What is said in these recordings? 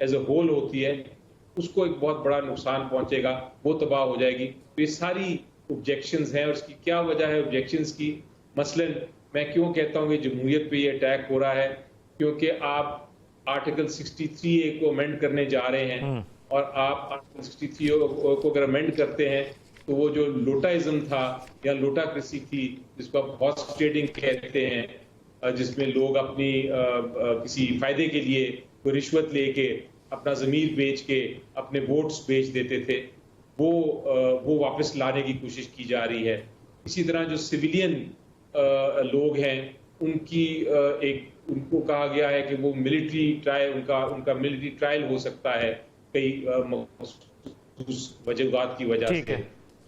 As a whole ہوتی ہے اس کو ایک بہت بڑا نقصان پہنچے گا, وہ تباہ ہو جائے گی. تو یہ ساری آبجیکشنز ہیں, اور اس کی کیا وجہ ہے آبجیکشنز کی؟ مثلاً میں کیوں کہتا ہوں کہ جمہوریت پہ یہ اٹیک ہو رہا ہے, کیونکہ آپ آرٹیکل 63A کو امینڈ کرنے جا رہے ہیں, اور آپ آرٹیکل 63A کو اگر امینڈ کرتے ہیں تو وہ جو لوٹاازم تھا یا لوٹاکریسی تھی, جس کو آپ ہارس ٹریڈنگ کہتے ہیں, جس میں لوگ اپنی کسی فائدے کے لیے کوئی رشوت لے کے اپنا ضمیر بیچ کے اپنے ووٹس بیچ دیتے تھے, وہ واپس لانے کی کوشش کی جا رہی ہے. اسی طرح جو سویلین لوگ ہیں ان کو کہا گیا ہے کہ وہ ملٹری ٹرائل, ان کا ملٹری ٹرائل ہو سکتا ہے کئی مخصوص وجوہات کی وجہ سے.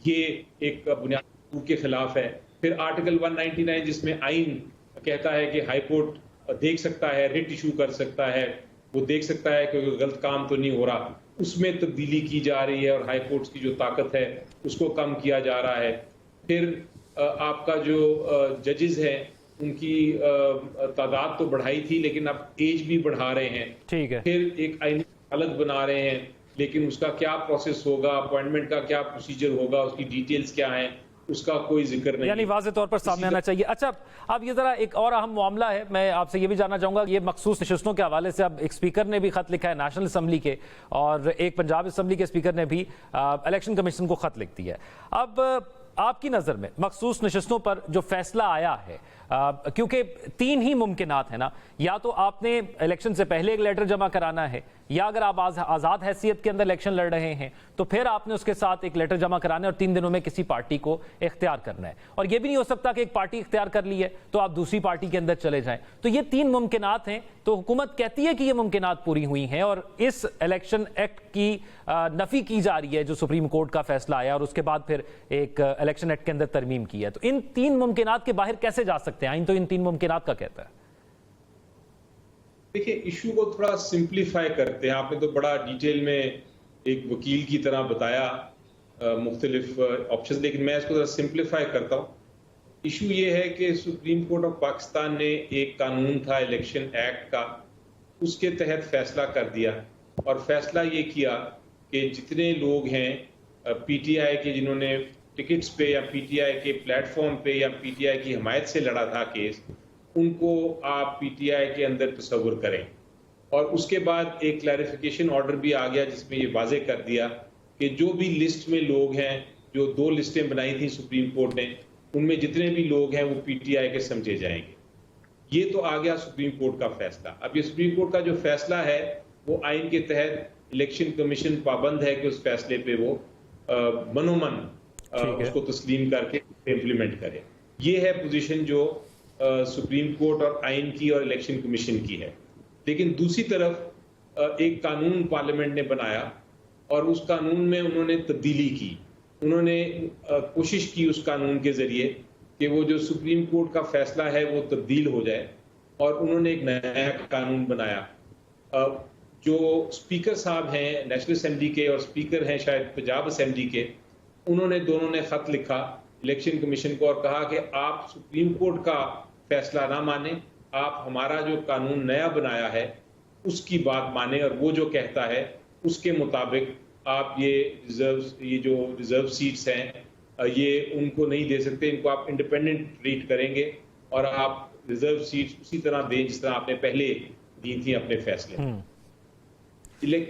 یہ ایک بنیادی حقوق کے خلاف ہے. پھر آرٹیکل 199 جس میں آئین کہتا ہے کہ ہائی کورٹ دیکھ سکتا ہے, ریٹ ایشو کر سکتا ہے, وہ دیکھ سکتا ہے کہ غلط کام تو نہیں ہو رہا, اس میں تبدیلی کی جا رہی ہے, اور ہائی کورٹس کی جو طاقت ہے اس کو کم کیا جا رہا ہے. پھر آپ کا جو ججز ہیں ان کی تعداد تو بڑھائی تھی, لیکن اب ایج بھی بڑھا رہے ہیں. ٹھیک ہے. پھر ایک آئینی عدالت بنا رہے ہیں, لیکن اس کا کیا پروسیس ہوگا, اپوائنٹمنٹ کا کیا پروسیجر ہوگا, اس کی ڈیٹیلز کیا ہیں, اس کا کوئی ذکر نہیں. یعنی واضح طور پر سامنے آنا چاہیے. اچھا, اب یہ ذرا ایک اور اہم معاملہ ہے, میں آپ سے یہ بھی جاننا چاہوں گا, یہ مخصوص نشستوں کے حوالے سے اب ایک اسپیکر نے بھی خط لکھا ہے نیشنل اسمبلی کے, اور ایک پنجاب اسمبلی کے اسپیکر نے بھی الیکشن کمیشن کو خط لکھ دیا ہے. اب آپ کی نظر میں مخصوص نشستوں پر جو فیصلہ آیا ہے, کیونکہ 3 ہی ممکنات ہیں نا, یا تو آپ نے الیکشن سے پہلے ایک لیٹر جمع کرانا ہے, یا اگر آپ آزاد حیثیت کے اندر الیکشن لڑ رہے ہیں تو پھر آپ نے اس کے ساتھ ایک لیٹر جمع کرانا ہے اور 3 دنوں میں کسی پارٹی کو اختیار کرنا ہے. اور یہ بھی نہیں ہو سکتا کہ ایک پارٹی اختیار کر لی ہے تو آپ دوسری پارٹی کے اندر چلے جائیں. تو یہ 3 ممکنات ہیں, تو حکومت کہتی ہے کہ یہ ممکنات پوری ہوئی ہیں, اور اس الیکشن ایکٹ کی نفی کی جا رہی ہے جو سپریم کورٹ کا فیصلہ آیا, اور اس کے بعد پھر ایک الیکشن ایکٹ کے اندر ترمیم کی ہے. تو ان 3 ممکنات کے باہر کیسے جا سکتے ہیں؟ آئین تو ان 3 ممکنات کا کہتا ہے. دیکھیں, ایشو کو تھوڑا سمپلیفائی کرتے ہیں. آپ نے تو بڑا ڈیٹیل میں ایک وکیل کی طرح بتایا مختلف آپشنز, لیکن میں اس کو ذرا سمپلیفائی کرتا ہوں. ایشو یہ ہے کہ سپریم کورٹ آف پاکستان نے ایک قانون تھا الیکشن ایکٹ کا, اس کے تحت فیصلہ کر دیا, اور فیصلہ یہ کیا کہ جتنے لوگ ہیں پی ٹی آئی کے, جنہوں نے ٹکٹس پہ یا پی ٹی آئی کے پلیٹ فارم پہ یا پی ٹی آئی کی حمایت سے لڑا تھا کیس, ان کو آپ پی ٹی آئی کے اندر تصور کریں. اور اس کے بعد ایک کلیریفیکیشن آرڈر بھی آ گیا جس میں یہ واضح کر دیا کہ جو بھی لسٹ میں لوگ ہیں, جو 2 لسٹیں بنائی تھیں سپریم کورٹ نے, ان میں جتنے بھی لوگ ہیں وہ پی ٹی آئی کے سمجھے جائیں گے. یہ تو آ گیا سپریم کورٹ کا فیصلہ. اب یہ سپریم کورٹ کا جو فیصلہ ہے وہ آئین کے تحت الیکشن کمیشن پابند ہے کہ اس فیصلے پہ وہ منومن اس کو تسلیم کر کے امپلیمنٹ کرے. یہ ہے پوزیشن جو سپریم کورٹ اور آئین کی اور الیکشن کمیشن کی ہے. لیکن دوسری طرف ایک قانون پارلیمنٹ نے بنایا, اور اس قانون میں انہوں نے تبدیلی کی. انہوں نے کوشش کی اس قانون کے ذریعے کہ وہ جو سپریم کورٹ کا فیصلہ ہے وہ تبدیل ہو جائے, اور انہوں نے ایک نیا قانون بنایا. جو اسپیکر صاحب ہیں نیشنل اسمبلی کے اور اسپیکر ہیں شاید پنجاب اسمبلی کے, انہوں نے دونوں نے خط لکھا الیکشن کمیشن کو اور کہا کہ آپ سپریم کورٹ کا فیصلہ نہ مانیں, آپ ہمارا جو قانون نیا بنایا ہے اس کی بات مانیں, اور وہ جو کہتا ہے اس کے مطابق آپ یہ جو ریزرو سیٹس ہیں یہ ان کو نہیں دے سکتے, ان کو آپ انڈیپینڈنٹ ٹریٹ کریں گے, اور آپ ریزرو سیٹس اسی طرح دیں جس طرح آپ نے پہلے دی تھیں اپنے فیصلے.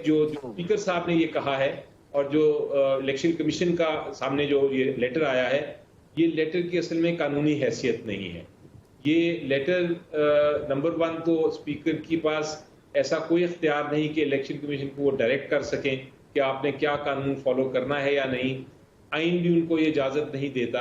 جو اسپیکر صاحب نے یہ کہا ہے, اور جو الیکشن کمیشن کا سامنے جو یہ لیٹر آیا ہے, یہ لیٹر کی اصل میں قانونی حیثیت نہیں ہے. یہ لیٹر نمبر 1 تو اسپیکر کے پاس ایسا کوئی اختیار نہیں کہ الیکشن کمیشن کو وہ ڈائریکٹ کر سکیں کہ آپ نے کیا قانون فالو کرنا ہے یا نہیں. آئین بھی ان کو یہ اجازت نہیں دیتا.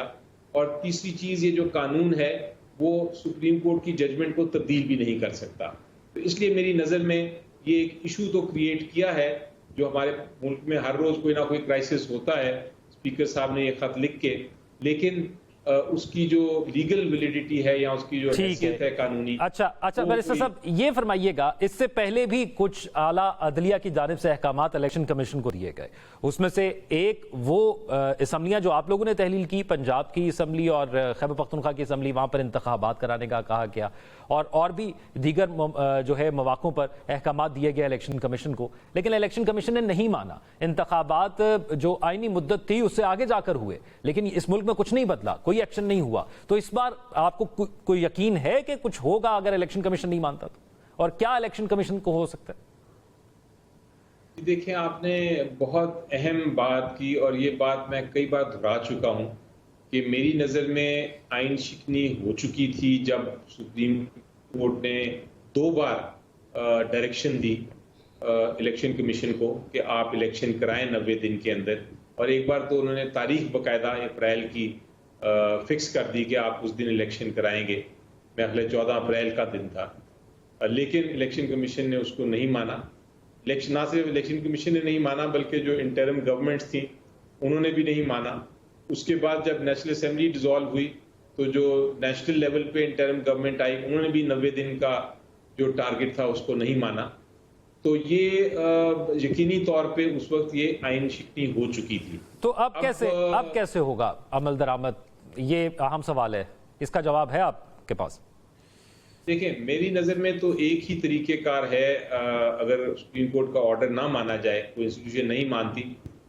اور تیسری چیز, یہ جو قانون ہے وہ سپریم کورٹ کی ججمنٹ کو تبدیل بھی نہیں کر سکتا. تو اس لیے میری نظر میں یہ ایک ایشو تو کریٹ کیا ہے, جو ہمارے ملک میں ہر روز کوئی نہ کوئی کرائسس ہوتا ہے. اسپیکر صاحب نے یہ خط لکھ کے, لیکن اس کی جو لیگل ویلیڈیٹی ہے یا اس کی جو حیثیت ہے قانونی. اچھا بیرسٹر صاحب یہ فرمائیے گا، اس سے پہلے بھی کچھ اعلیٰ عدلیہ کی جانب سے احکامات الیکشن کمیشن کو دیے گئے، اس میں سے ایک وہ اسمبلیاں جو آپ لوگوں نے تحلیل کی، پنجاب کی اسمبلی اور خیبر پختونخوا کی اسمبلی، وہاں پر انتخابات کرانے کا کہا گیا، اور بھی دیگر جو ہے مواقعوں پر احکامات دیے گئے الیکشن کمیشن کو، لیکن الیکشن کمیشن نے نہیں مانا. انتخابات جو آئینی مدت تھی اس سے آگے جا کر ہوئے، لیکن اس ملک میں کچھ نہیں بدلا، کوئی ایکشن نہیں ہوا. تو اس بار آپ کو کوئی یقین ہے کہ کچھ ہوگا اگر الیکشن کمیشن نہیں مانتا تو؟ اور کیا الیکشن کمیشن کو ہو سکتا ہے؟ دیکھیں، آپ نے بہت اہم بات کی اور یہ بات میں کئی بار دہرا چکا ہوں کہ میری نظر میں آئین شکنی ہو چکی تھی جب سپریم کورٹ نے 2 بار ڈائریکشن دی الیکشن کمیشن کو کہ آپ الیکشن کرائیں 90 دن کے اندر، اور ایک بار تو انہوں نے تاریخ باقاعدہ اپریل کی فکس کر دی کہ آپ اس دن الیکشن کرائیں گے. میرا خیال 14 اپریل کا دن تھا، لیکن الیکشن کمیشن نے اس کو نہیں مانا. نہ صرف الیکشن کمیشن نے نہیں مانا بلکہ جو انٹرم گورنمنٹس تھیں انہوں نے بھی نہیں مانا. اس کے بعد جب نیشنل اسمبلی ڈیزالو ہوئی تو جو نیشنل لیول پہ انٹرم گورنمنٹ آئی انہوں نے بھی 90 دن کا جو ٹارگٹ تھا اس کو نہیں مانا. تو یہ یقینی طور پہ اس وقت یہ آئین شکنی ہو چکی تھی. تو اب کیسے ہوگا عمل درآمد؟ یہ اہم سوال ہے، اس کا جواب ہے آپ کے پاس؟ دیکھیں، میری نظر میں تو ایک ہی طریقہ کار ہے. اگر سپریم کورٹ کا آرڈر نہ مانا جائے، کوئی انسٹیٹیوشن نہیں مانتی،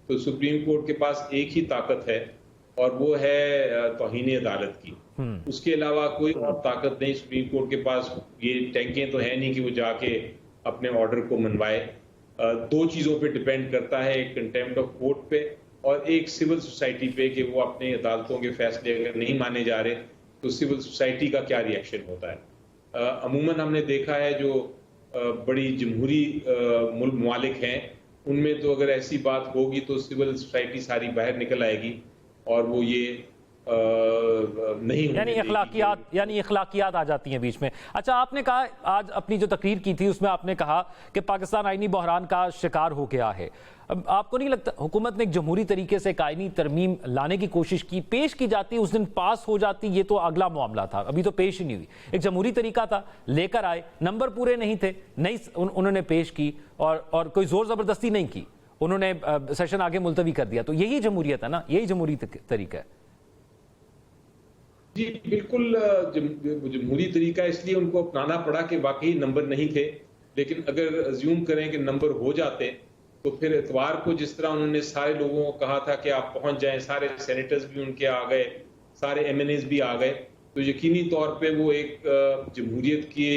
تو سپریم کورٹ کے پاس ایک ہی طاقت ہے اور وہ ہے توہین عدالت کی. اس کے علاوہ کوئی اور طاقت نہیں سپریم کورٹ کے پاس. یہ ٹینکیں تو ہے نہیں کہ وہ جا کے اپنے آرڈر کو منوائے. 2 چیزوں پہ ڈیپینڈ کرتا ہے، ایک کنٹیمپٹ آف کورٹ پہ اور ایک سول سوسائٹی پہ کہ وہ اپنے عدالتوں کے فیصلے اگر نہیں مانے جا رہے تو سول سوسائٹی کا کیا ری ایکشن ہوتا ہے. عموماً ہم نے دیکھا ہے جو بڑی جمہوری ممالک ہیں ان میں تو اگر ایسی بات ہوگی تو سول سوسائٹی ساری باہر نکل آئے گی اور وہ یہ نہیں، یعنی اخلاقیات آ جاتی ہیں بیچ میں. اچھا، آپ نے کہا آج اپنی جو تقریر کی تھی اس میں آپ نے کہا کہ پاکستان آئینی بحران کا شکار ہو گیا ہے. آپ کو نہیں لگتا حکومت نے ایک جمہوری طریقے سے ایک آئینی ترمیم لانے کی کوشش کی، پیش کی جاتی، اس دن پاس ہو جاتی، یہ تو اگلا معاملہ تھا، ابھی تو پیش ہی نہیں ہوئی. ایک جمہوری طریقہ تھا، لے کر آئے، نمبر پورے نہیں تھے، نہیں انہوں نے پیش کی اور کوئی زور زبردستی نہیں کی، انہوں نے سیشن آگے ملتوی کر دیا. تو یہی جمہوریت ہے نا، یہی جمہوری طریقہ ہے. جی بالکل، جمہوری طریقہ اس لیے ان کو اپنانا پڑا کہ واقعی نمبر نہیں تھے. لیکن اگر ازیوم کریں کہ نمبر ہو جاتے تو پھر اتوار کو جس طرح انہوں نے سارے لوگوں کو کہا تھا کہ آپ پہنچ جائیں، سارے سینیٹرز بھی ان کے آ گئے، سارے ایم این ایز بھی آ گئے، تو یقینی طور پہ وہ ایک جمہوریت کے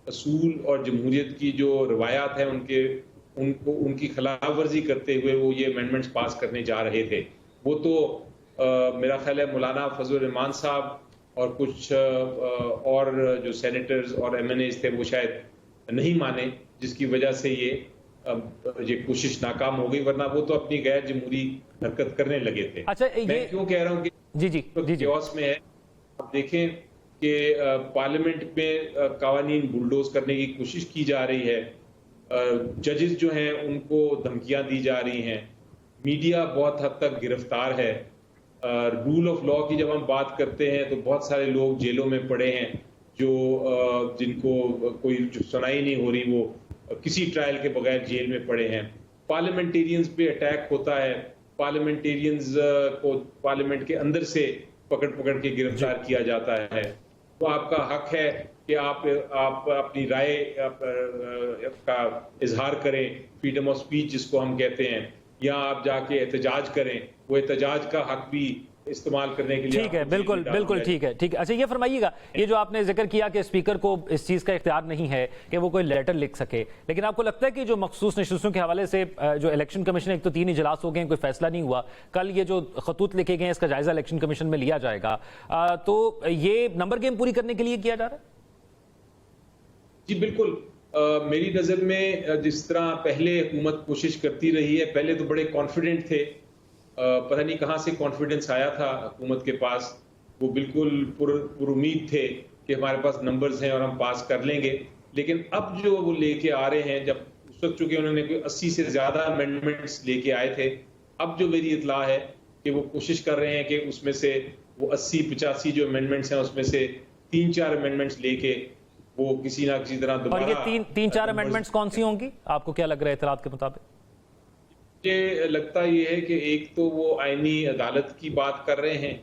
اصول اور جمہوریت کی جو روایات ہیں ان کی خلاف ورزی کرتے ہوئے وہ یہ امینڈمنٹس پاس کرنے جا رہے تھے. وہ تو میرا خیال ہے مولانا فضل الرحمان صاحب اور کچھ اور جو سینیٹرز اور ایم این ایز تھے وہ شاید نہیں مانے، جس کی وجہ سے یہ کوشش ناکام ہو گئی، ورنہ وہ تو اپنی غیر جمہوری حرکت کرنے لگے تھے. اچھا، میں کیوں کہہ رہا ہوں کہ کیوس میں ہے. آپ دیکھیں کہ پارلیمنٹ میں قوانین بلڈوز کرنے کی کوشش کی جا رہی ہے، ججز جو ہیں ان کو دھمکیاں دی جا رہی ہیں، میڈیا بہت حد تک گرفتار ہے. رول آف لا کی جب ہم بات کرتے ہیں تو بہت سارے لوگ جیلوں میں پڑے ہیں جن کو کوئی سنائی نہیں ہو رہی، وہ کسی ٹرائل کے بغیر جیل میں پڑے ہیں. پارلیمنٹیرینز پہ اٹیک ہوتا ہے، پارلیمنٹیرینز کو پارلیمنٹ کے اندر سے پکڑ کے گرفتار کیا جاتا ہے. تو آپ کا حق ہے کہ آپ اپنی رائے کا اظہار کریں، فریڈم آف سپیچ جس کو ہم کہتے ہیں، یا آپ جا کے احتجاج کریں، وہ احتجاج کا حق بھی استعمال کرنے کے لیے. ٹھیک ہے، بالکل ٹھیک ہے. اچھا یہ فرمائیے گا، یہ جو آپ نے ذکر کیا کہ اسپیکر کو اس چیز کا اختیار نہیں ہے کہ وہ کوئی لیٹر لکھ سکے، لیکن آپ کو لگتا ہے کہ جو مخصوص نشستوں کے حوالے سے جو الیکشن کمیشن، ایک تو 3 اجلاس ہو گئے ہیں، کوئی فیصلہ نہیں ہوا، کل یہ جو خطوط لکھے گئے ہیں اس کا جائزہ الیکشن کمیشن میں لیا جائے گا، تو یہ نمبر گیم پوری کرنے کے لیے کیا جا رہا ہے؟ جی بالکل. میری نظر میں جس طرح پہلے حکومت کوشش کرتی رہی ہے، پہلے تو بڑے کانفیڈنٹ تھے، پتہ نہیں کہاں سے کانفیڈنس آیا تھا حکومت کے پاس، وہ بالکل پر امید تھے کہ ہمارے پاس نمبرز ہیں اور ہم پاس کر لیں گے. لیکن اب جو وہ لے کے آ رہے ہیں، جب اس وقت چونکہ انہوں نے کوئی 80 سے زیادہ امینڈمنٹس لے کے آئے تھے، اب جو میری اطلاع ہے کہ وہ کوشش کر رہے ہیں کہ اس میں سے وہ 80-85 جو امینڈمنٹس ہیں اس میں سے 3-4 امینڈمنٹس لے کے وہ کسی نہ کسی طرح دوبارہ. اور یہ 3-4 امینڈمنٹس کون سی ہوں گی آپ کو کیا لگ رہا ہے اطلاعات کے مطابق؟ مجھے لگتا یہ ہے کہ ایک تو وہ آئینی عدالت کی بات کر رہے ہیں,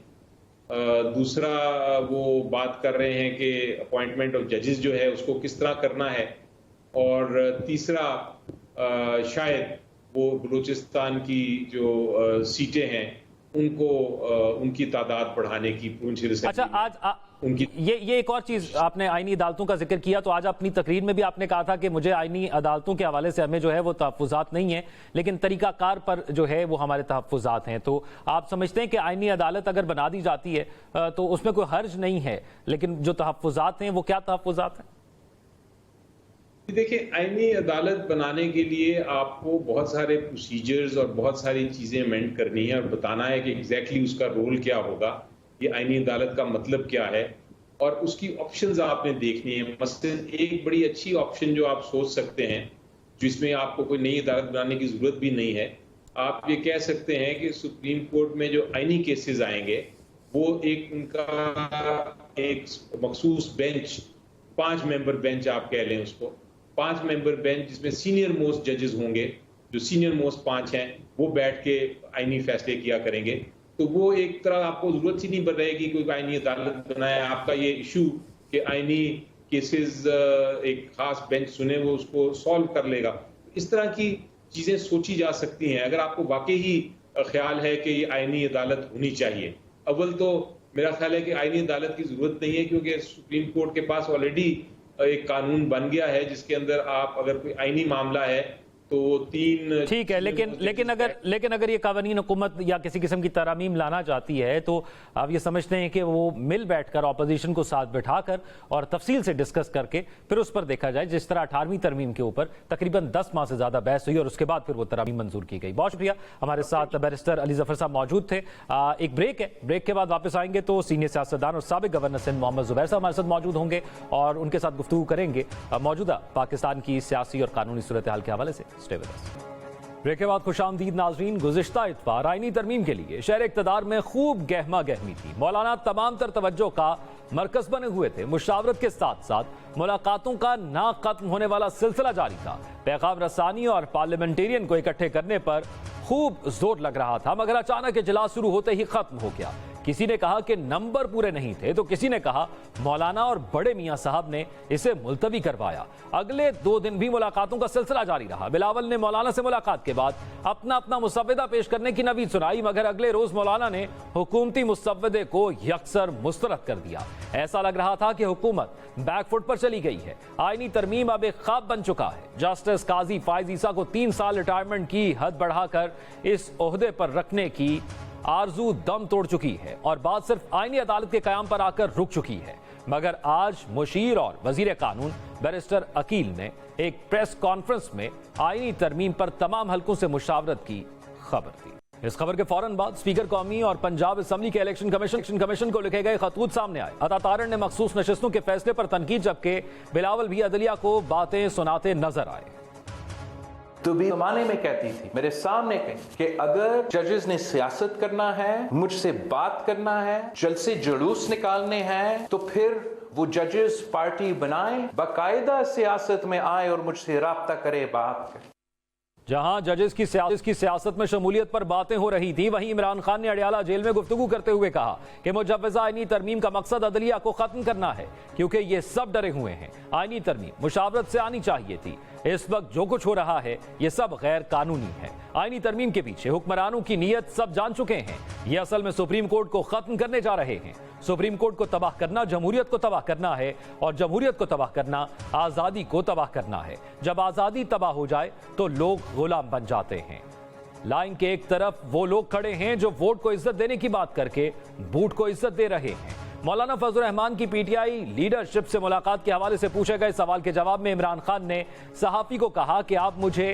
دوسرا وہ بات کر رہے ہیں کہ اپوائنٹمنٹ آف ججز جو ہے اس کو کس طرح کرنا ہے, اور تیسرا شاید وہ بلوچستان کی جو سیٹیں ہیں ان کو ان کی تعداد بڑھانے کی پونچھ. اچھا, آج یہ ایک اور چیز آپ نے آئینی عدالتوں کا ذکر کیا, تو آج اپنی تقریر میں بھی آپ نے کہا تھا کہ مجھے آئینی عدالتوں کے حوالے سے ہمیں جو ہے وہ تحفظات نہیں ہیں, لیکن طریقہ کار پر جو ہے وہ ہمارے تحفظات ہیں. تو آپ سمجھتے ہیں کہ آئینی عدالت اگر بنا دی جاتی ہے تو اس میں کوئی حرج نہیں ہے, لیکن جو تحفظات ہیں وہ کیا تحفظات ہیں؟ دیکھیں, آئینی عدالت بنانے کے لیے آپ کو بہت سارے پروسیجرز اور بہت ساری چیزیں امینڈ کرنی ہیں اور بتانا ہے کہ ایگزیکٹلی اس کا رول کیا ہوگا, یہ آئینی عدالت کا مطلب کیا ہے, اور اس کی آپشنز آپ نے دیکھنی ہیں. مثلا ایک بڑی اچھی آپشن جو آپ سوچ سکتے ہیں, جس میں آپ کو کوئی نئی عدالت بنانے کی ضرورت بھی نہیں ہے, آپ یہ کہہ سکتے ہیں کہ سپریم کورٹ میں جو آئینی کیسز آئیں گے وہ ایک ان کا ایک مخصوص بینچ, 5 ممبر بینچ آپ کہہ لیں اس کو, 5 ممبر بینچ جس میں سینئر موسٹ ججز ہوں گے, جو سینئر موسٹ 5 ہیں وہ بیٹھ کے آئینی فیصلے کیا کریں گے. تو وہ ایک طرح آپ کو ضرورت ہی نہیں پڑ رہے گی کوئی آئینی عدالت بنائے. آپ کا یہ ایشو کہ آئینی کیسز ایک خاص بینچ سنے وہ اس کو سالو کر لے گا. اس طرح کی چیزیں سوچی جا سکتی ہیں اگر آپ کو واقعی خیال ہے کہ یہ آئینی عدالت ہونی چاہیے. اول تو میرا خیال ہے کہ آئینی عدالت کی ضرورت نہیں ہے, کیونکہ سپریم کورٹ کے پاس آلریڈی ایک قانون بن گیا ہے جس کے اندر آپ اگر کوئی آئینی معاملہ ہے تو 3 ٹھیک ہے, لیکن اگر یہ قوانین حکومت یا کسی قسم کی ترامیم لانا چاہتی ہے تو آپ یہ سمجھتے ہیں کہ وہ مل بیٹھ کر اپوزیشن کو ساتھ بٹھا کر اور تفصیل سے ڈسکس کر کے پھر اس پر دیکھا جائے, جس طرح 18ویں ترمیم کے اوپر تقریباً 10 ماہ سے زیادہ بحث ہوئی اور اس کے بعد پھر وہ ترامیم منظور کی گئی. بہت شکریہ. ہمارے ساتھ بیرسٹر علی ظفر صاحب موجود تھے. ایک بریک ہے, بریک کے بعد واپس آئیں گے تو سینئر سیاستدان اور سابق گورنر سندھ محمد زبیر صاحب ہمارے ساتھ موجود ہوں گے اور ان کے ساتھ گفتگو کریں گے موجودہ پاکستان کی سیاسی اور قانونی صورتحال کے حوالے سے. Stay with us. بریک کے بعد خوش آمدید ناظرین. گزشتہ اتوار آئینی ترمیم کے لیے شہر اقتدار میں خوب گہما گہمی تھی. مولانا تمام تر توجہ کا مرکز بنے ہوئے تھے. مشاورت کے ساتھ ساتھ ملاقاتوں کا نہ ختم ہونے والا سلسلہ جاری تھا. پیغام رسانی اور پارلیمنٹیرین کو اکٹھے کرنے پر خوب زور لگ رہا تھا, مگر اچانک اجلاس شروع ہوتے ہی ختم ہو گیا. کسی نے کہا کہ نمبر پورے نہیں تھے تو کسی نے کہا مولانا اور بڑے میاں صاحب نے اسے ملتوی کروایا. اگلے 2 دن بھی ملاقاتوں کا سلسلہ جاری رہا. بلاول نے مولانا سے ملاقات کے بعد اپنا مسودہ پیش کرنے کی نوید سنائی, مگر اگلے روز مولانا نے حکومتی مسودے کو یکسر مسترد کر دیا. ایسا لگ رہا تھا کہ حکومت بیک فٹ پر چلی گئی ہے. آئینی ترمیم اب ایک خواب بن چکا ہے. جسٹس قاضی فائز عیسیٰ کو 3 سال ریٹائرمنٹ کی حد بڑھا کر اس عہدے پر رکھنے کی آرزو دم توڑ چکی ہے اور بات صرف آئینی عدالت کے قیام پر آ کر رک چکی ہے. مگر آج مشیر اور وزیر قانون بیرسٹر عقیل نے ایک پریس کانفرنس میں آئینی ترمیم پر تمام حلقوں سے مشاورت کی خبر دی. اس خبر کے فوراً بعد اسپیکر قومی اور پنجاب اسمبلی کے الیکشن کمیشن کو لکھے گئے خطوط سامنے آئے. عطا تارڑ نے مخصوص نشستوں کے فیصلے پر تنقید, جبکہ بلاول بھی عدلیہ کو باتیں سناتے نظر آئے. تو بھی زمانے میں کہتی تھی, میرے سامنے کہیں کہ اگر ججز نے سیاست کرنا ہے, مجھ سے بات کرنا ہے, جلسے جلوس نکالنے ہیں, تو پھر وہ ججز پارٹی بنائیں, باقاعدہ سیاست میں آئے اور مجھ سے رابطہ کرے, بات کرے. جہاں ججز کی سیاست میں شمولیت پر باتیں ہو رہی تھی, وہیں عمران خان نے اڈیالہ جیل میں گفتگو کرتے ہوئے کہا کہ مجوزہ آئینی ترمیم کا مقصد عدلیہ کو ختم کرنا ہے, کیونکہ یہ سب ڈرے ہوئے ہیں. آئینی ترمیم مشاورت سے آنی چاہیے تھی. اس وقت جو کچھ ہو رہا ہے یہ سب غیر قانونی ہے. آئینی ترمیم کے پیچھے حکمرانوں کی نیت سب جان چکے ہیں. یہ اصل میں سپریم کورٹ کو ختم کرنے جا رہے ہیں. سپریم کورٹ کو تباہ کرنا جمہوریت کو تباہ کرنا ہے, اور جمہوریت کو تباہ کرنا آزادی کو تباہ کرنا ہے. جب آزادی تباہ ہو جائے تو لوگ غلام بن جاتے ہیں. لائن کے ایک طرف وہ لوگ کھڑے ہیں جو ووٹ کو عزت دینے کی بات کر کے بوٹ کو عزت دے رہے ہیں. مولانا فضل الرحمان کی پی ٹی آئی لیڈرشپ سے ملاقات کے حوالے سے پوچھے گئے سوال کے جواب میں عمران خان نے صحافی کو کہا کہ آپ مجھے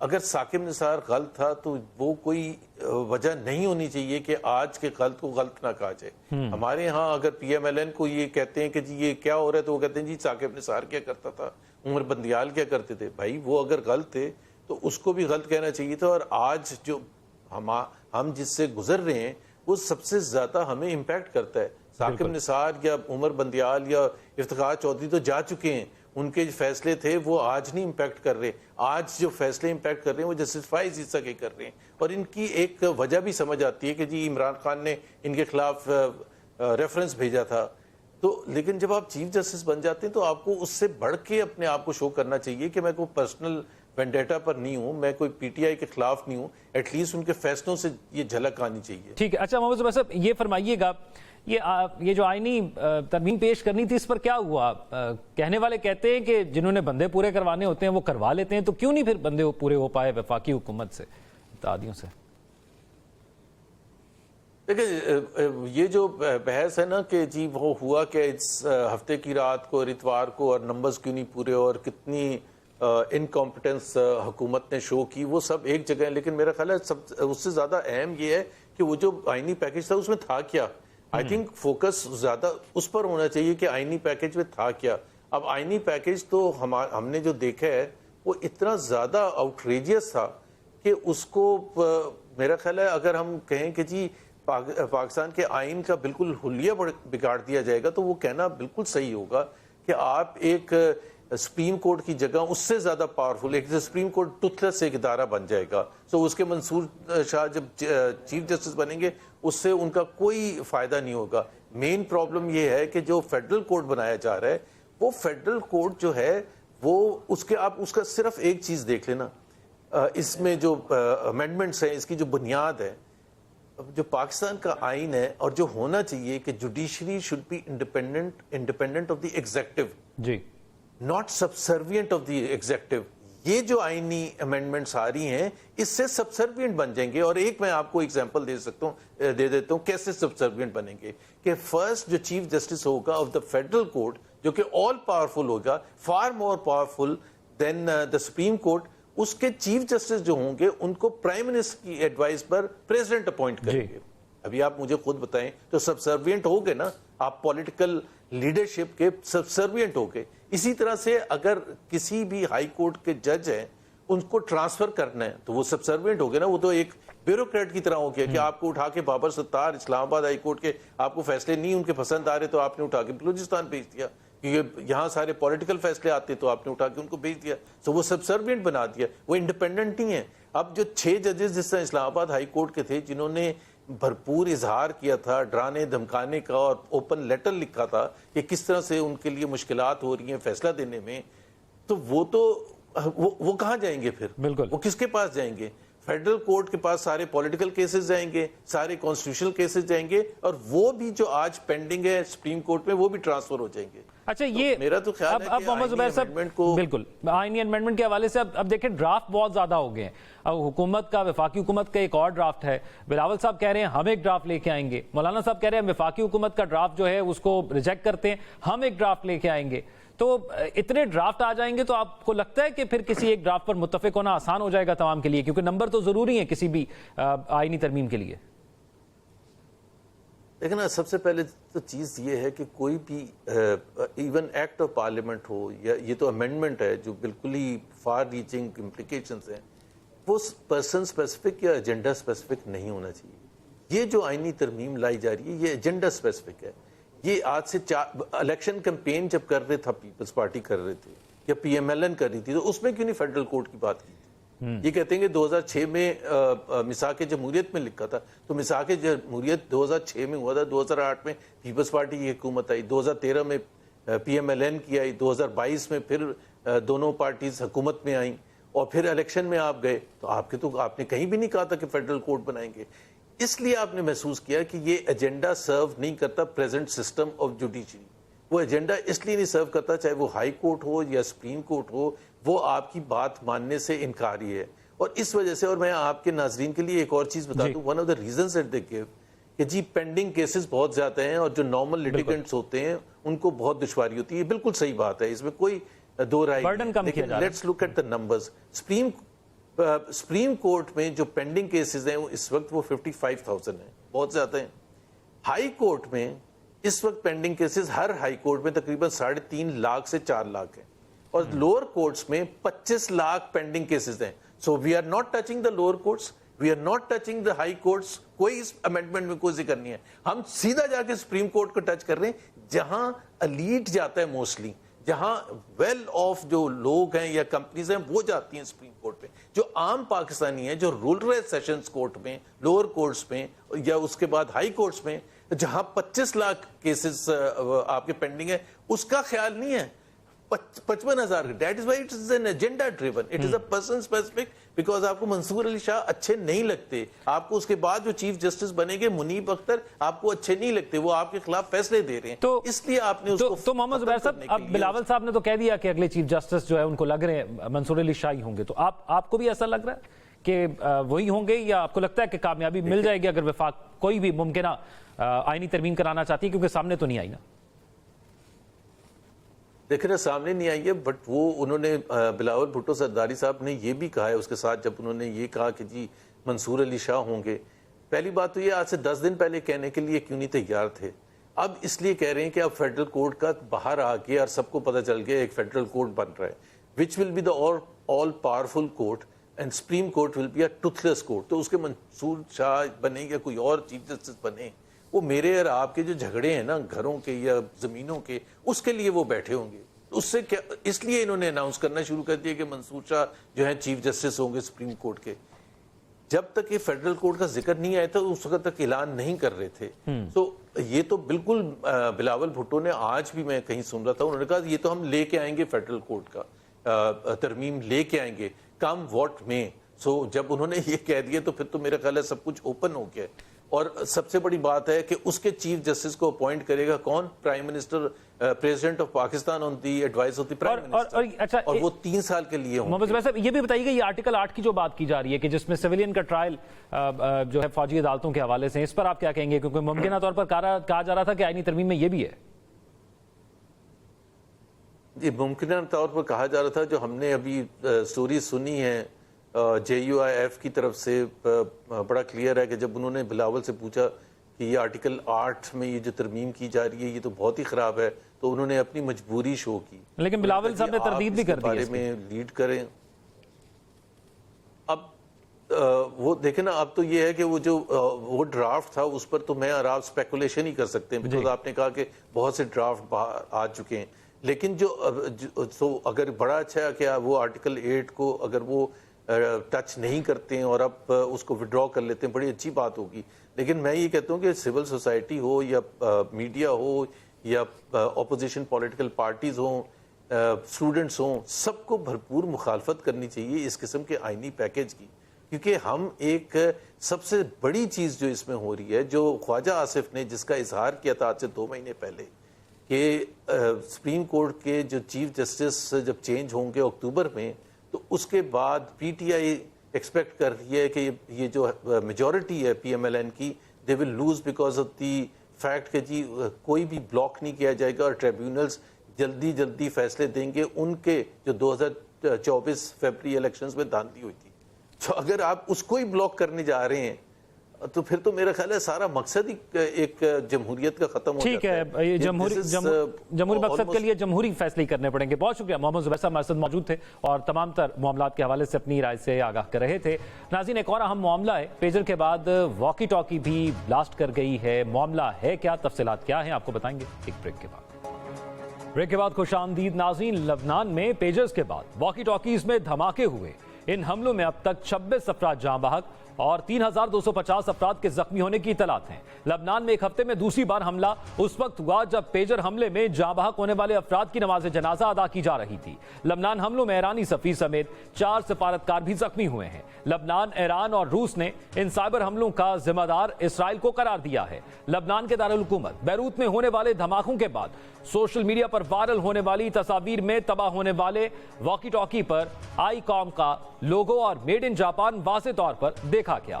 اگر ثاقب نثار غلط تھا تو وہ کوئی وجہ نہیں ہونی چاہیے کہ آج کے غلط کو غلط نہ کہا جائے. ہمارے ہاں اگر پی ایم ایل این کو یہ کہتے ہیں کہ جی یہ کیا ہو رہا ہے تو وہ کہتے ہیں جی ثاقب نثار کیا کرتا تھا, عمر بندیال کیا کرتے تھے. بھائی وہ اگر غلط تھے تو اس کو بھی غلط کہنا چاہیے تھا. اور آج جو ہم جس سے گزر رہے ہیں وہ سب سے زیادہ ہمیں امپیکٹ کرتا ہے. ثاقب نثار یا عمر بندیال یا افتخار چودھری تو جا چکے ہیں, ان کے فیصلے تھے وہ آج نہیں امپیکٹ کر رہے. آج جو فیصلے امپیکٹ کر رہے ہیں وہ جسٹس فائز عیسیٰ کے کر رہے ہیں. اور ان کی ایک وجہ بھی سمجھ آتی ہے کہ جی عمران خان نے ان کے خلاف ریفرنس بھیجا تھا. تو لیکن جب آپ چیف جسٹس بن جاتے ہیں تو آپ کو اس سے بڑھ کے اپنے آپ کو شو کرنا چاہیے کہ میں کوئی پرسنل وینڈیٹا پر نہیں ہوں, میں کوئی پی ٹی آئی کے خلاف نہیں ہوں. ایٹ لیسٹ ان کے فیصلوں سے یہ جھلک آنی چاہیے. ٹھیک ہے. اچھا محمد زبیر صاحب یہ فرمائیے گا, یہ جو آئینی ترمیم پیش کرنی تھی اس پر کیا ہوا؟ کہنے والے کہتے ہیں کہ جنہوں نے بندے پورے کروانے ہوتے ہیں وہ کروا لیتے ہیں, تو کیوں نہیں پھر بندے پورے ہو پائے وفاقی حکومت سے, اتحادیوں سے؟ دیکھیں یہ جو بحث ہے نا کہ جی وہ ہوا کہ اس ہفتے کی رات کو اور اتوار کو اور نمبرز کیوں نہیں پورے اور کتنی انکمپٹنس حکومت نے شو کی, وہ سب ایک جگہ ہے. لیکن میرا خیال ہے اس سے زیادہ اہم یہ ہے کہ وہ جو آئینی پیکج تھا اس میں تھا کیا. آئی تھنک فوکس زیادہ اس پر ہونا چاہیے کہ آئینی پیکج میں تھا کیا. اب آئینی پیکج تو ہم نے جو دیکھا ہے وہ اتنا زیادہ آؤٹریجیس تھا کہ اس کو میرا خیال ہے اگر ہم کہیں کہ جی پاکستان کے آئین کا بالکل حلیہ بگاڑ دیا جائے گا تو وہ کہنا بالکل صحیح ہوگا کہ آپ ایک سپریم کورٹ کی جگہ اس سے زیادہ پاورفل ایک سپریم کورٹ ٹوتھلیس ایک ادارہ بن جائے گا. سو اس کے منصور شاہ جب چیف جسٹس بنیں گے اس سے ان کا کوئی فائدہ نہیں ہوگا. مین پرابلم یہ ہے کہ جو فیڈرل کورٹ بنایا جا رہا ہے وہ فیڈرل کورٹ جو ہے وہ اس کے آپ اس کا صرف ایک چیز دیکھ لینا, اس میں جو امینڈمنٹس ہیں اس کی جو بنیاد ہے, جو پاکستان کا آئین ہے اور جو ہونا چاہیے کہ judiciary should be independent of the executive, جی not subservient of the executive. یہ جو آئینی امینڈمنٹس آ رہی ہیں اس سے سبسروینٹ بن جائیں گے. اور ایک میں آپ کو ایگزامپل دے دیتا ہوں کیسے سبسروینٹ بنیں گے. کہ فرسٹ جو چیف جسٹس ہوگا آف دا فیڈرل کورٹ جو کہ آل پاورفل ہوگا, far more powerful than the supreme court, اس کے چیف جسٹس جو ہوں گے ان کو پرائم منسٹر کی ایڈوائس پر پریزیڈنٹ اپوائنٹ کریں گے. ابھی آپ مجھے خود بتائیں تو سبسروینٹ ہو گئے نا, آپ پولیٹیکل لیڈرشپ کے سبسروینٹ ہو گئے. اسی طرح سے اگر کسی بھی ہائی کورٹ کے جج ہیں ان کو ٹرانسفر کرنا ہے تو وہ سبسروینٹ ہو گئے نا, وہ تو ایک بیوروکریٹ کی طرح ہو گیا کہ آپ کو اٹھا کے بابر ستار اسلام آباد ہائی کورٹ کے آپ کو فیصلے نہیں ان کے پسند آ رہے تو آپ نے اٹھا کے بلوچستان بھیج دیا, کیونکہ یہاں سارے پولیٹیکل فیصلے آتے تو آپ نے اٹھا کے ان کو بھیج دیا. تو وہ سبسروینٹ بنا دیا, وہ انڈیپینڈنٹ نہیں ہے. اب جو 6 ججز جس طرح اسلام آباد ہائی کورٹ کے تھے جنہوں نے بھرپور اظہار کیا تھا ڈرانے دھمکانے کا اور اوپن لیٹر لکھا تھا کہ کس طرح سے ان کے لیے مشکلات ہو رہی ہیں فیصلہ دینے میں, تو وہ کہاں جائیں گے پھر؟ بالکل وہ کس کے پاس جائیں گے؟ فیڈرل کورٹ کے پاس سارے پولیٹیکل کیسز جائیں گے, سارے کانسٹیٹیوشنل کیسز جائیں گے, اور وہ بھی جو آج پینڈنگ ہے سپریم کورٹ میں وہ بھی ٹرانسفر ہو جائیں گے. اچھا یہ میرا تو خیال ہے اب محمد زبیر صاحب بالکل آئینی امینڈمنٹ کے حوالے سے اب دیکھیں ڈرافٹ بہت زیادہ ہو گئے ہیں. اب حکومت کا وفاقی حکومت کا ایک اور ڈرافٹ ہے, بلاول صاحب کہہ رہے ہیں ہم ایک ڈرافٹ لے کے آئیں گے, مولانا صاحب کہہ رہے ہیں وفاقی حکومت کا ڈرافٹ جو ہے اس کو ریجیکٹ کرتے ہیں, ہم ایک ڈرافٹ لے کے آئیں گے. تو اتنے ڈرافٹ آ جائیں گے تو آپ کو لگتا ہے کہ پھر کسی ایک ڈرافٹ پر متفق ہونا آسان ہو جائے گا تمام کے لیے, کیونکہ نمبر تو ضروری ہے کسی بھی آئینی ترمیم کے لیے؟ لیکن نا سب سے پہلے تو چیز یہ ہے کہ کوئی بھی ایون ایکٹ آف پارلیمنٹ ہو یا یہ تو امینڈمنٹ ہے جو بالکل ہی فار ریچنگ امپلیکیشنز ہیں, وہ پرسن اسپیسیفک یا ایجنڈا اسپیسیفک نہیں ہونا چاہیے. یہ جو آئینی ترمیم لائی جا رہی ہے یہ ایجنڈا اسپیسیفک ہے. یہ آج سے الیکشن کمپین جب کر رہے تھا پیپلز پارٹی کر رہے تھے یا پی ایم ایل این کر رہی تھی تو اس میں کیوں نہیں فیڈرل کورٹ کی بات کی تھی؟ یہ کہتے ہیں کہ 2006 میں میثاق جمہوریت میں لکھا تھا, تو میثاق جمہوریت 2006 میں ہوا تھا, 2008 میں پیپلز پارٹی کی حکومت آئی, 2013 میں پی ایم ایل این کی آئی, 2022 میں پھر دونوں پارٹیز حکومت میں آئیں اور پھر الیکشن میں آپ گئے. تو آپ نے کہیں بھی نہیں کہا تھا کہ فیڈرل کورٹ بنائیں گے. اس لیے آپ نے محسوس کیا کہ یہ ایجنڈا سرو نہیں کرتا پریزنٹ سسٹم آف جوڈیشری. وہ ایجنڈا اس لیے نہیں سرو کرتا چاہے وہ ہائی کورٹ ہو یا سپریم کورٹ ہو, وہ آپ کی بات ماننے سے انکاری ہے. اور اس وجہ سے, اور میں آپ کے ناظرین کے لیے ایک اور چیز بتا دوں, one of the reasons that they give کہ جی پینڈنگ کیسز بہت زیادہ ہیں اور جو نارمل لیٹیگنٹس ہوتے ہیں ان کو بہت دشواری ہوتی ہے. بالکل صحیح بات ہے, اس میں کوئی دو رائے نہیں. لیکن let's look at the numbers. Supreme Court میں جو پینڈنگ کیسز ہیں اس وقت وہ 55,000 ہیں، بہت زیادہ ہیں. ہائی کورٹ میں اس وقت پینڈنگ کیسز ہر ہائی کورٹ میں تقریباً 3.5 لاکھ سے 4 لاکھ ہیں، اور لوور کورٹس میں 25 لاکھ پینڈنگ کیسز ہیں. So we are not touching the lower courts, we are not touching the high courts. کوئی اس امینڈمنٹ میں کوئی ذکر نہیں ہے. ہم سیدھا جا کے سپریم کورٹ کو ٹچ کر رہے ہیں، جہاں الیٹ جاتا ہے موسٹلی، جہاں ویل آف جو لوگ ہیں یا کمپنیز ہیں وہ جاتی ہیں سپریم کورٹ پہ. جو عام پاکستانی ہیں جو رول رہے سیشنز کورٹ میں، لوور کورٹس میں یا اس کے بعد ہائی کورٹس میں، جہاں 25 لاکھ کیسز آپ کے پینڈنگ ہیں، اس کا خیال نہیں ہے. 55,000. That is why it is an agenda driven, it is a person specific. Because آپ کو منصور علی شاہ اچھے نہیں لگتے، آپ کو اس کے بعد جو چیف جسٹس بنے گے منیب اختر آپ کو اچھے نہیں لگتے، وہ آپ کے خلاف فیصلے دے رہے ہیں، تو اس لیے آپ نے اس کو تو محمد زبیر صاحب، اب بلاول صاحب نے تو کہہ دیا کہ اگلے چیف جسٹس جو ہے ان کو لگ رہے ہیں منصور علی شاہ ہی ہوں گے، تو آپ کو بھی ایسا لگ رہا ہے کہ وہی ہوں گے، یا آپ کو لگتا ہے کہ کامیابی مل جائے گی اگر وفاق کوئی بھی ممکنہ آئینی ترمیم کرانا چاہتی ہے، کیونکہ سامنے تو نہیں آئی نا؟ دیکھیں نا، سامنے نہیں آئی ہے، بٹ وہ انہوں نے بلاول بھٹو زرداری صاحب نے یہ بھی کہا ہے اس کے ساتھ، جب انہوں نے یہ کہا کہ جی منصور علی شاہ ہوں گے، پہلی بات تو یہ آج سے 10 دن پہلے کہنے کے لیے کیوں نہیں تیار تھے؟ اب اس لیے کہہ رہے ہیں کہ اب فیڈرل کورٹ کا باہر آ کے اور سب کو پتہ چل گیا ایک فیڈرل کورٹ بن رہا ہے، which will be the all powerful court and supreme court will be a toothless court. تو اس کے منصور شاہ بنے یا کوئی اور چیف جسٹس بنے، وہ میرے اور آپ کے جو جھگڑے ہیں نا گھروں کے یا زمینوں کے، اس کے لیے وہ بیٹھے ہوں گے. اس سے کیا، اس لیے انہوں نے اناؤنس کرنا شروع کر دیا کہ منصور شاہ جو ہیں چیف جسٹس ہوں گے سپریم کورٹ کے. جب تک یہ فیڈرل کورٹ کا ذکر نہیں آیا تھا اس وقت تک اعلان نہیں کر رہے تھے. تو یہ تو بالکل بلاول بھٹو نے آج بھی میں کہیں سن رہا تھا، انہوں نے کہا یہ تو ہم لے کے آئیں گے فیڈرل کورٹ کا ترمیم لے کے آئیں گے کم واٹ میں. سو جب انہوں نے یہ کہہ دیا تو پھر تو میرا خیال ہے سب کچھ اوپن ہو گیا. اور سب سے بڑی بات ہے کہ اس کے چیف جسٹس کو اپوائنٹ کرے گا کون؟ Prime minister, president of Pakistan on the advice of the prime minister, اور وہ 3 سال کے لیے ہوں. محمد زبیر صاحب یہ بھی بتائیے گا، یہ آرٹیکل 8 کی جو بات کی جا رہی ہے کہ جس میں سویلین کا ٹرائل جو ہے فوجی عدالتوں کے حوالے سے، اس پر آپ کیا کہیں گے؟ کیونکہ ممکنہ طور پر کہا جا رہا تھا کہ آئینی ترمیم میں یہ بھی ہے. جی، ممکنہ طور پر کہا جا رہا تھا. جو ہم نے ابھی سٹوری سنی ہے JUIF کی طرف سے، بڑا کلیئر ہے کہ جب انہوں نے بلاول سے پوچھا کہ یہ آرٹیکل 8 میں یہ جو ترمیم کی جا رہی ہے یہ تو بہت ہی خراب ہے، تو انہوں نے اپنی مجبوری شو کی. لیکن بلاول صاحب نے تردید بھی کر دی بارے میں لیڈ کریں. اب وہ دیکھیں نا، اب تو یہ ہے کہ وہ ڈرافٹ تھا اس پر تو میں اور آپ اسپیکولیشن ہی کر سکتے ہیں، بیکاز آپ نے کہا کہ بہت سے ڈرافٹ آ چکے ہیں. لیکن اگر بڑا اچھا ہے کہ وہ آرٹیکل 8 کو اگر وہ ٹچ نہیں کرتے ہیں اور اب اس کو وڈرا کر لیتے ہیں، بڑی اچھی بات ہوگی. لیکن میں یہ کہتا ہوں کہ سول سوسائٹی ہو یا میڈیا ہو یا اپوزیشن پولیٹیکل پارٹیز ہوں، اسٹوڈنٹس ہوں، سب کو بھرپور مخالفت کرنی چاہیے اس قسم کے آئینی پیکج کی. کیونکہ ہم ایک سب سے بڑی چیز جو اس میں ہو رہی ہے، جو خواجہ آصف نے جس کا اظہار کیا تھا آج سے 2 مہینے پہلے کہ سپریم کورٹ کے جو چیف جسٹس جب چینج ہوں گے اکتوبر میں، تو اس کے بعد PTI ایکسپیکٹ کر رہی ہے کہ یہ جو میجورٹی ہے PMLN کی، they will lose because of the fact کہ جی کوئی بھی بلاک نہیں کیا جائے گا اور ٹریبیونلز جلدی فیصلے دیں گے ان کے جو 2024 فیبری الیکشنز میں دھاندلی ہوئی تھی. تو اگر آپ اس کو ہی بلاک کرنے جا رہے ہیں تو پھر تو میرا خیال ہے سارا مقصد ہی ایک جمہوریت کا ختم ہو جاتا ہے. ٹھیک ہے، جمہوری مقصد کے لیے جمہوری فیصلے کرنے پڑیں گے. بہت شکریہ. محمد زبیر صاحب ہمارے ساتھ موجود تھے اور تمام تر معاملات کے حوالے سے اپنی رائے سے آگاہ کر رہے تھے. ناظرین، ایک اور اہم معاملہ ہے، پیجر کے بعد واکی ٹاکی بھی بلاسٹ کر گئی ہے. معاملہ ہے کیا، تفصیلات کیا ہیں، آپ کو بتائیں گے ایک بریک کے بعد. بریک کے بعد خوش آمدید ناظرین. لبنان میں پیجرز کے بعد واکی ٹاکیز میں دھماکے ہوئے. ان حملوں میں اب تک 26 افراد جاں بحق اور 3250 افراد کے زخمی ہونے کی اطلاعات ہیں. لبنان میں ایک ہفتے میں دوسری بار حملہ اس وقت ہوا جب پیجر حملے میں جاں بحق ہونے والے افراد کی نماز جنازہ ادا کی جا رہی تھی. لبنان حملوں میں ایرانی سفیر سمیت 4 سفارتکار بھی زخمی ہوئے ہیں. لبنان، ایران اور روس نے ان سائبر حملوں کا ذمہ دار اسرائیل کو قرار دیا ہے. لبنان کے دارالحکومت بیروت میں ہونے والے دھماکوں کے بعد سوشل میڈیا پر وائرل ہونے والی تصاویر میں تباہ ہونے والے واکی ٹاکی پر آئی کام کا لوگو اور میڈ ان جاپان واضح طور پر دیکھا گیا.